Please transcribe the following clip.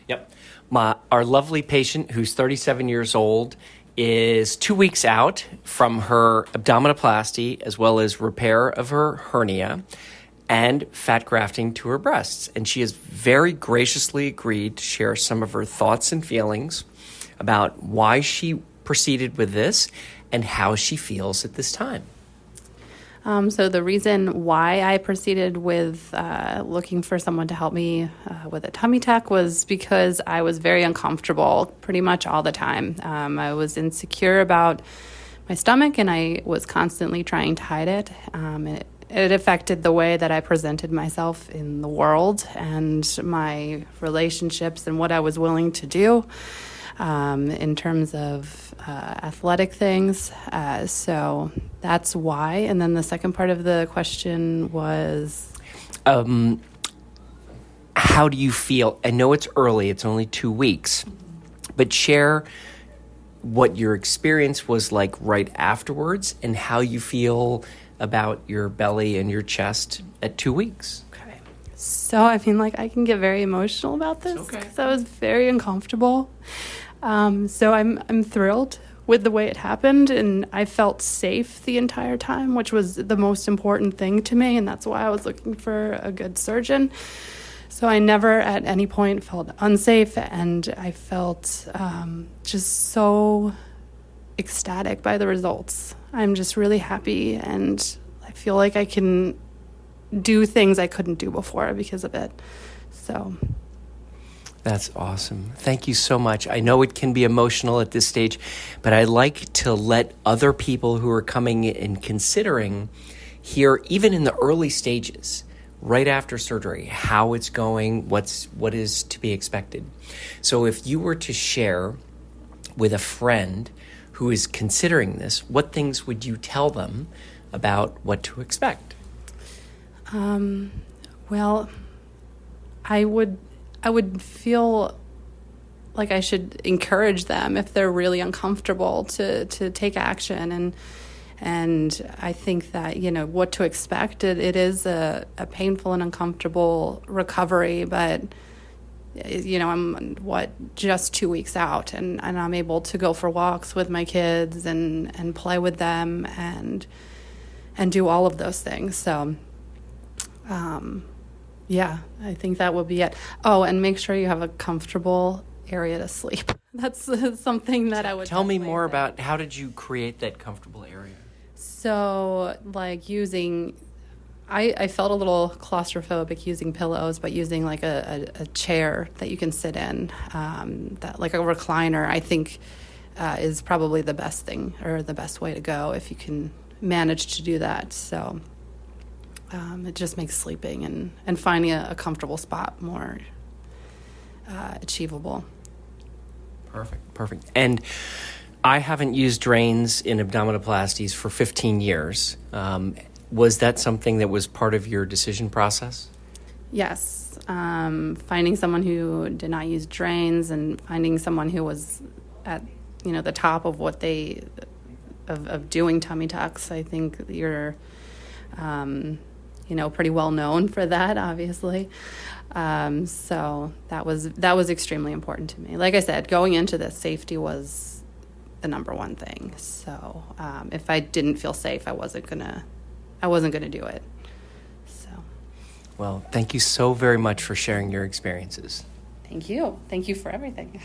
Yep. Our lovely patient, who's 37 years old, is 2 weeks out from her abdominoplasty as well as repair of her hernia and fat grafting to her breasts. And she has very graciously agreed to share some of her thoughts and feelings about why she proceeded with this and how she feels at this time. So the reason why I proceeded with looking for someone to help me with a tummy tuck was because I was very uncomfortable pretty much all the time. I was insecure about my stomach, and I was constantly trying to hide it. It affected the way that I presented myself in the world and my relationships and what I was willing to do in terms of athletic things. So that's why. And then the second part of the question was... how do you feel? I know it's early, it's only 2 weeks, but share what your experience was like right afterwards and how you feel about your belly and your chest at 2 weeks. Okay. So, I can get very emotional about this because I was very uncomfortable. So I'm thrilled with the way it happened, and I felt safe the entire time, which was the most important thing to me, and that's why I was looking for a good surgeon. So I never at any point felt unsafe, and I felt just so ecstatic by the results. I'm just really happy, and I feel like I can do things I couldn't do before because of it. So... That's awesome. Thank you so much. I know it can be emotional at this stage, but I like to let other people who are coming and considering hear, even in the early stages, right after surgery, how it's going, what is to be expected. So if you were to share with a friend who is considering this, what things would you tell them about what to expect? Well, I would feel like I should encourage them if they're really uncomfortable to take action. And I think that, what to expect, it is a painful and uncomfortable recovery, but, I'm, just 2 weeks out, and I'm able to go for walks with my kids and play with them and do all of those things. So, yeah, I think that will be it. Oh, and make sure you have a comfortable area to sleep. That's something that I would tell me more about. How did you create that comfortable area? So, I felt a little claustrophobic using pillows, but using like a chair that you can sit in, that like a recliner, I think is probably the best thing or the best way to go if you can manage to do that. So. It just makes sleeping and finding a comfortable spot more achievable. Perfect. And I haven't used drains in abdominoplasties for 15 years. Was that something that was part of your decision process? Yes. Finding someone who did not use drains and finding someone who was at, the top of what of doing tummy tucks. I think you're... pretty well known for that, obviously. So that was extremely important to me. Like I said, going into this, safety was the number one thing. So if I didn't feel safe, I wasn't gonna do it. So. Well, thank you so very much for sharing your experiences. Thank you. Thank you for everything.